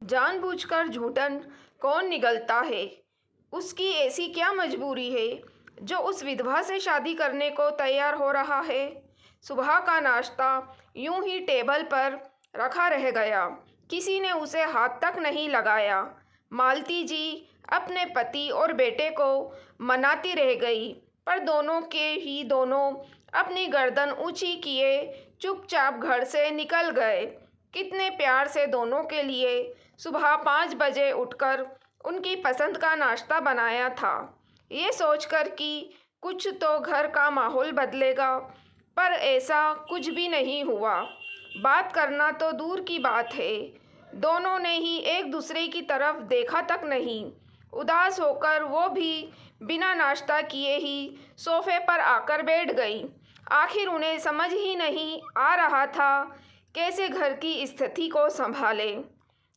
जानबूझकर झूठन कौन निगलता है। उसकी ऐसी क्या मजबूरी है जो उस विधवा से शादी करने को तैयार हो रहा है। सुबह का नाश्ता यूं ही टेबल पर रखा रह गया, किसी ने उसे हाथ तक नहीं लगाया। मालती जी अपने पति और बेटे को मनाती रह गई, पर दोनों के ही दोनों अपनी गर्दन ऊंची किए चुपचाप घर से निकल गए। कितने प्यार से दोनों के लिए सुबह 5 बजे उठकर उनकी पसंद का नाश्ता बनाया था, ये सोचकर कि कुछ तो घर का माहौल बदलेगा, पर ऐसा कुछ भी नहीं हुआ। बात करना तो दूर की बात है, दोनों ने ही एक दूसरे की तरफ देखा तक नहीं। उदास होकर वो भी बिना नाश्ता किए ही सोफे पर आकर बैठ गई। आखिर उन्हें समझ ही नहीं आ रहा था कैसे घर की स्थिति को संभाले।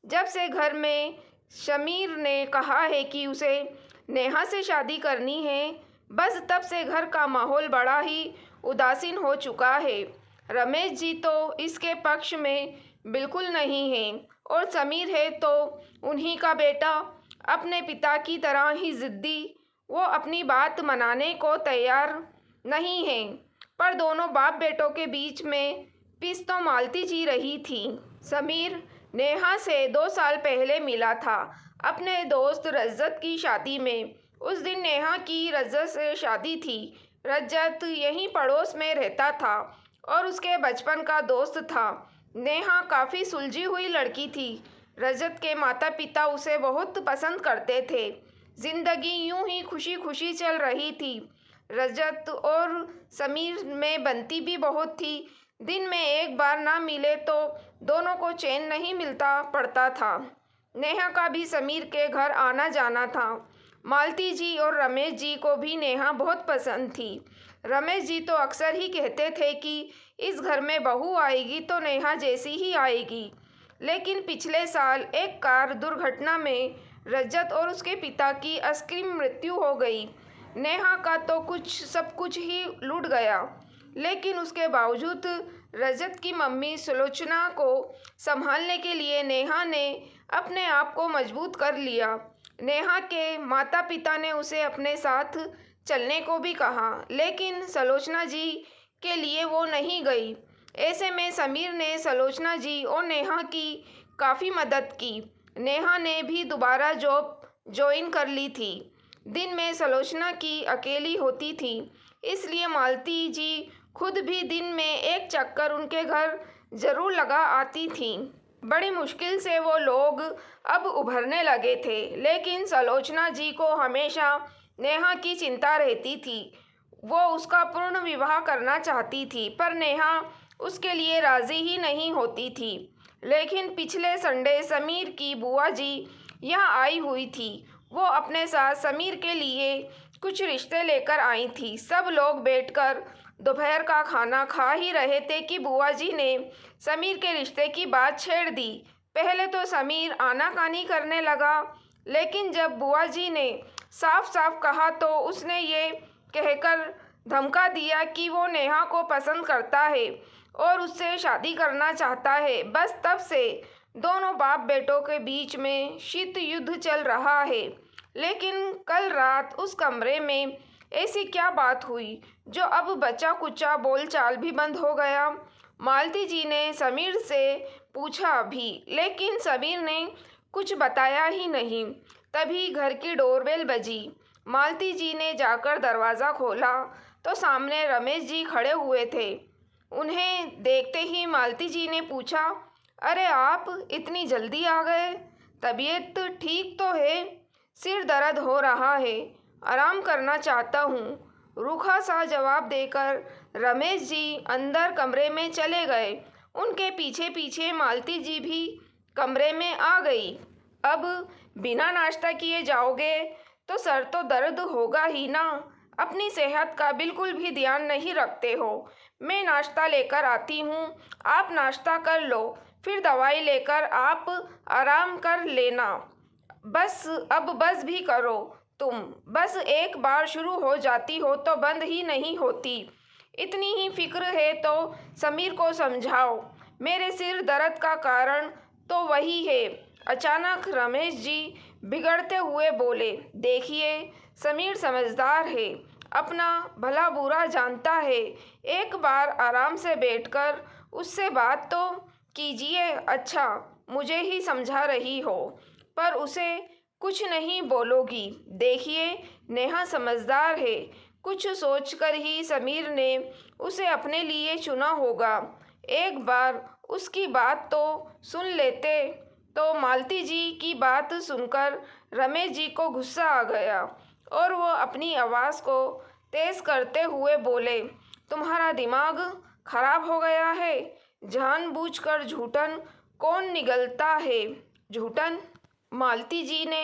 जब से घर में शमीर ने कहा है कि उसे नेहा से शादी करनी है, बस तब से घर का माहौल बड़ा ही उदासीन हो चुका है। रमेश जी तो इसके पक्ष में बिल्कुल नहीं है, और समीर है तो उन्हीं का बेटा, अपने पिता की तरह ही जिद्दी। वो अपनी बात मनाने को तैयार नहीं है, पर दोनों बाप बेटों के बीच में पिस तो मालती जी रही थी। समीर नेहा से 2 साल पहले मिला था अपने दोस्त रज्जत की शादी में। उस दिन नेहा की रज्जत से शादी थी। रज्जत यहीं पड़ोस में रहता था और उसके बचपन का दोस्त था। नेहा काफ़ी सुलझी हुई लड़की थी। रज्जत के माता पिता उसे बहुत पसंद करते थे। जिंदगी यूं ही खुशी खुशी चल रही थी। रज्जत और समीर में बनती भी बहुत थी। दिन में एक बार ना मिले तो दोनों को चैन नहीं मिलता पड़ता था। नेहा का भी समीर के घर आना जाना था। मालती जी और रमेश जी को भी नेहा बहुत पसंद थी। रमेश जी तो अक्सर ही कहते थे कि इस घर में बहू आएगी तो नेहा जैसी ही आएगी। लेकिन पिछले साल एक कार दुर्घटना में रज्जत और उसके पिता की अकृत्रिम मृत्यु हो गई। नेहा का तो सब कुछ ही लूट गया, लेकिन उसके बावजूद रजत की मम्मी सुलोचना को संभालने के लिए नेहा ने अपने आप को मजबूत कर लिया। नेहा के माता पिता ने उसे अपने साथ चलने को भी कहा, लेकिन सुलोचना जी के लिए वो नहीं गई। ऐसे में समीर ने सुलोचना जी और नेहा की काफ़ी मदद की। नेहा ने भी दोबारा जॉब ज्वाइन कर ली थी। दिन में सुलोचना की अकेली होती थी, इसलिए मालती जी खुद भी दिन में एक चक्कर उनके घर जरूर लगा आती थीं। बड़ी मुश्किल से वो लोग अब उभरने लगे थे, लेकिन सुलोचना जी को हमेशा नेहा की चिंता रहती थी। वो उसका पूर्ण विवाह करना चाहती थी, पर नेहा उसके लिए राजी ही नहीं होती थी। लेकिन पिछले संडे समीर की बुआ जी यहाँ आई हुई थी। वो अपने साथ समीर के लिए कुछ रिश्ते लेकर आई थी। सब लोग बैठकर दोपहर का खाना खा ही रहे थे कि बुआ जी ने समीर के रिश्ते की बात छेड़ दी। पहले तो समीर आनाकानी करने लगा, लेकिन जब बुआ जी ने साफ साफ कहा तो उसने ये कहकर धमका दिया कि वो नेहा को पसंद करता है और उससे शादी करना चाहता है। बस तब से दोनों बाप बेटों के बीच में शीत युद्ध चल रहा है। लेकिन कल रात उस कमरे में ऐसी क्या बात हुई जो अब बचा कुचा बोलचाल भी बंद हो गया। मालती जी ने समीर से पूछा भी, लेकिन समीर ने कुछ बताया ही नहीं। तभी घर की डोरबेल बजी। मालती जी ने जाकर दरवाज़ा खोला तो सामने रमेश जी खड़े हुए थे। उन्हें देखते ही मालती जी ने पूछा, अरे आप इतनी जल्दी आ गए, तबीयत ठीक तो है? सिर दर्द हो रहा है, आराम करना चाहता हूँ, रूखा सा जवाब देकर रमेश जी अंदर कमरे में चले गए। उनके पीछे पीछे मालती जी भी कमरे में आ गई। अब बिना नाश्ता किए जाओगे तो सर तो दर्द होगा ही ना। अपनी सेहत का बिल्कुल भी ध्यान नहीं रखते हो। मैं नाश्ता लेकर आती हूँ, आप नाश्ता कर लो, फिर दवाई लेकर आप आराम कर लेना। बस भी करो तुम, बस एक बार शुरू हो जाती हो तो बंद ही नहीं होती। इतनी ही फिक्र है तो समीर को समझाओ। मेरे सिर दर्द का कारण तो वही है। अचानक रमेश जी बिगड़ते हुए बोले, देखिए, समीर समझदार है, अपना भला बुरा जानता है। एक बार आराम से बैठकर उससे बात तो कीजिए। अच्छा, मुझे ही समझा रही हो, पर उसे कुछ नहीं बोलोगी? देखिए, नेहा समझदार है, कुछ सोचकर ही समीर ने उसे अपने लिए चुना होगा। एक बार उसकी बात तो सुन लेते। तो मालती जी की बात सुनकर रमेश जी को गुस्सा आ गया और वो अपनी आवाज़ को तेज़ करते हुए बोले, तुम्हारा दिमाग खराब हो गया है? जानबूझकर झूठन कौन निगलता है? झूठन? मालती जी ने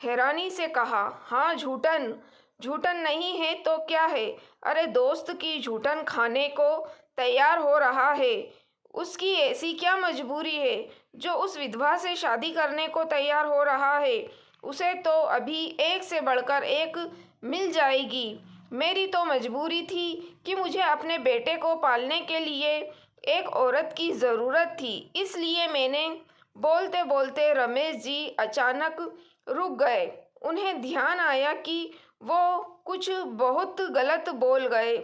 हैरानी से कहा, हाँ झूठन। झूठन नहीं है तो क्या है? अरे दोस्त की झूठन खाने को तैयार हो रहा है। उसकी ऐसी क्या मजबूरी है जो उस विधवा से शादी करने को तैयार हो रहा है? उसे तो अभी एक से बढ़कर एक मिल जाएगी। मेरी तो मजबूरी थी कि मुझे अपने बेटे को पालने के लिए एक औरत की ज़रूरत थी, इसलिए मैंने। बोलते बोलते रमेश जी अचानक रुक गए। उन्हें ध्यान आया कि वो कुछ बहुत गलत बोल गए।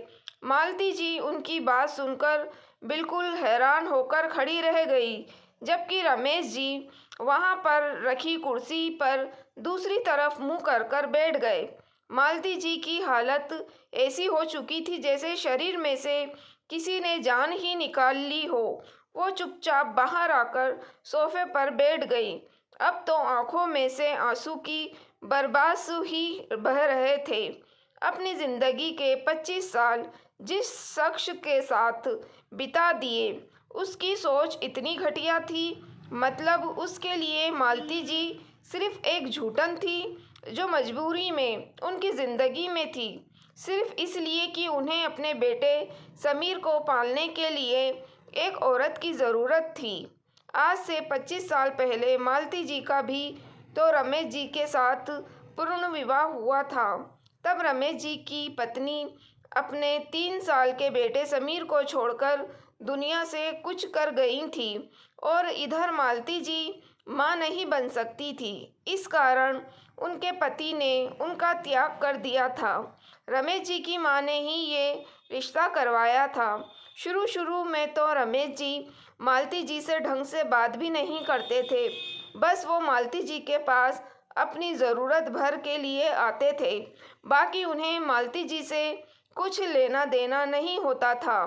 मालती जी उनकी बात सुनकर बिल्कुल हैरान होकर खड़ी रह गई, जबकि रमेश जी वहाँ पर रखी कुर्सी पर दूसरी तरफ मुंह कर कर बैठ गए। मालती जी की हालत ऐसी हो चुकी थी जैसे शरीर में से किसी ने जान ही निकाल ली हो। वो चुपचाप बाहर आकर सोफे पर बैठ गई। अब तो आंखों में से आंसू की बरबासु ही बह रहे थे। अपनी जिंदगी के 25 साल जिस शख्स के साथ बिता दिए, उसकी सोच इतनी घटिया थी। मतलब उसके लिए मालती जी सिर्फ एक झूठन थी जो मजबूरी में उनकी ज़िंदगी में थी, सिर्फ इसलिए कि उन्हें अपने बेटे समीर को पालने के लिए एक औरत की ज़रूरत थी। आज से 25 साल पहले मालती जी का भी तो रमेश जी के साथ पूर्ण विवाह हुआ था। तब रमेश जी की पत्नी अपने 3 साल के बेटे समीर को छोड़कर दुनिया से कुछ कर गई थी और इधर मालती जी माँ नहीं बन सकती थी। इस कारण उनके पति ने उनका त्याग कर दिया था। रमेश जी की माँ ने ही ये रिश्ता करवाया था। शुरू शुरू में तो रमेश जी मालती जी से ढंग से बात भी नहीं करते थे। बस वो मालती जी के पास अपनी ज़रूरत भर के लिए आते थे। बाकी उन्हें मालती जी से कुछ लेना देना नहीं होता था।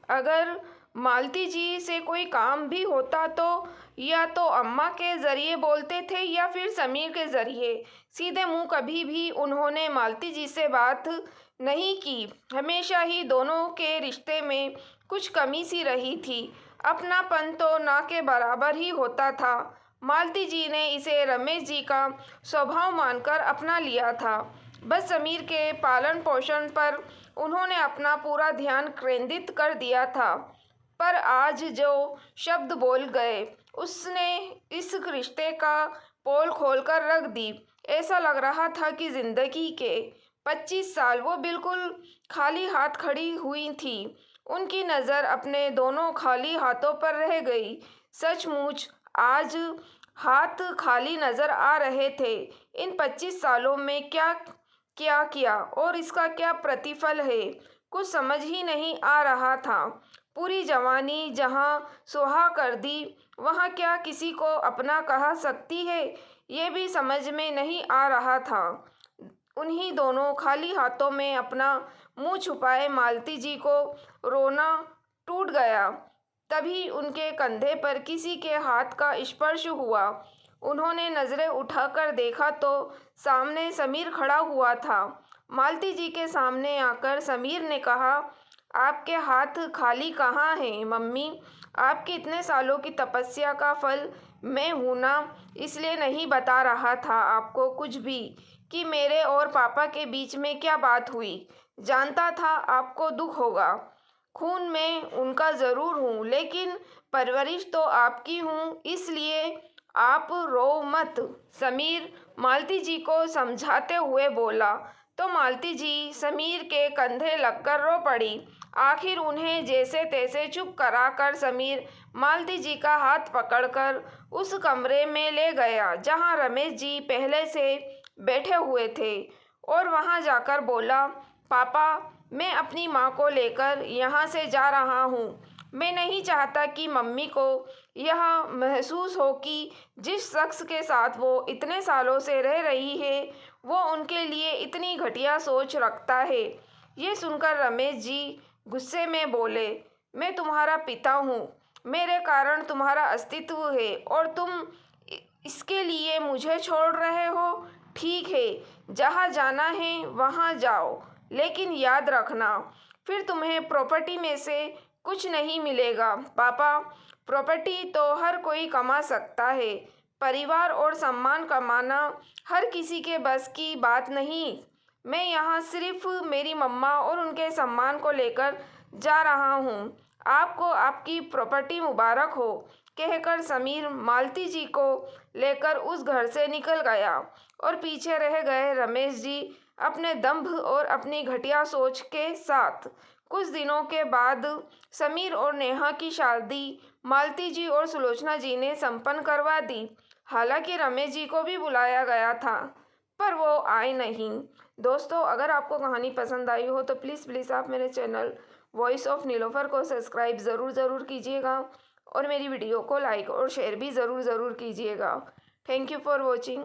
अगर मालती जी से कोई काम भी होता तो या तो अम्मा के ज़रिए बोलते थे या फिर समीर के ज़रिए। सीधे मुंह कभी भी उन्होंने मालती जी से बात नहीं की। हमेशा ही दोनों के रिश्ते में कुछ कमी सी रही थी। अपनापन तो ना के बराबर ही होता था। मालती जी ने इसे रमेश जी का स्वभाव मानकर अपना लिया था। बस समीर के पालन पोषण पर उन्होंने अपना पूरा ध्यान केंद्रित कर दिया था। पर आज जो शब्द बोल गए, उसने इस रिश्ते का पोल खोलकर रख दी। ऐसा लग रहा था कि जिंदगी के 25 साल वो बिल्कुल खाली हाथ खड़ी हुई थी। उनकी नज़र अपने दोनों खाली हाथों पर रह गई। सचमुच आज हाथ खाली नज़र आ रहे थे। इन 25 सालों में क्या क्या किया और इसका क्या प्रतिफल है, कुछ समझ ही नहीं आ रहा था। पूरी जवानी जहाँ सुहा कर दी, वहाँ क्या किसी को अपना कहा सकती है, ये भी समझ में नहीं आ रहा था। उन्हीं दोनों खाली हाथों में अपना मुंह छुपाए मालती जी को रोना टूट गया। तभी उनके कंधे पर किसी के हाथ का स्पर्श हुआ। उन्होंने नज़रें उठाकर देखा तो सामने समीर खड़ा हुआ था। मालती जी के सामने आकर समीर ने कहा, आपके हाथ खाली कहाँ हैं मम्मी? आपकी इतने सालों की तपस्या का फल मैं हूँ ना, इसलिए नहीं बता रहा था आपको कुछ भी कि मेरे और पापा के बीच में क्या बात हुई। जानता था आपको दुख होगा। खून में उनका ज़रूर हूँ, लेकिन परवरिश तो आपकी हूँ, इसलिए आप रो मत। समीर मालती जी को समझाते हुए बोला तो मालती जी समीर के कंधे लगकर रो पड़ी। आखिर उन्हें जैसे तैसे चुप कराकर समीर मालती जी का हाथ पकड़कर उस कमरे में ले गया जहां रमेश जी पहले से बैठे हुए थे और वहां जाकर बोला, पापा, मैं अपनी माँ को लेकर यहाँ से जा रहा हूँ। मैं नहीं चाहता कि मम्मी को यह महसूस हो कि जिस शख्स के साथ वो इतने सालों से रह रही है वो उनके लिए इतनी घटिया सोच रखता है। ये सुनकर रमेश जी गुस्से में बोले, मैं तुम्हारा पिता हूँ, मेरे कारण तुम्हारा अस्तित्व है और तुम इसके लिए मुझे छोड़ रहे हो। ठीक है, जहाँ जाना है वहाँ जाओ, लेकिन याद रखना फिर तुम्हें प्रॉपर्टी में से कुछ नहीं मिलेगा। पापा, प्रॉपर्टी तो हर कोई कमा सकता है, परिवार और सम्मान कमाना हर किसी के बस की बात नहीं। मैं यहाँ सिर्फ मेरी मम्मा और उनके सम्मान को लेकर जा रहा हूँ। आपको आपकी प्रॉपर्टी मुबारक हो, कहकर समीर मालती जी को लेकर उस घर से निकल गया और पीछे रह गए रमेश जी अपने दंभ और अपनी घटिया सोच के साथ। कुछ दिनों के बाद समीर और नेहा की शादी मालती जी और सुलोचना जी ने संपन्न करवा दी। हालांकि रमेश जी को भी बुलाया गया था पर वो आए नहीं। दोस्तों, अगर आपको कहानी पसंद आई हो तो प्लीज़ आप मेरे चैनल वॉइस ऑफ नीलोफर को सब्सक्राइब ज़रूर कीजिएगा और मेरी वीडियो को लाइक और शेयर भी ज़रूर कीजिएगा। Thank you for watching.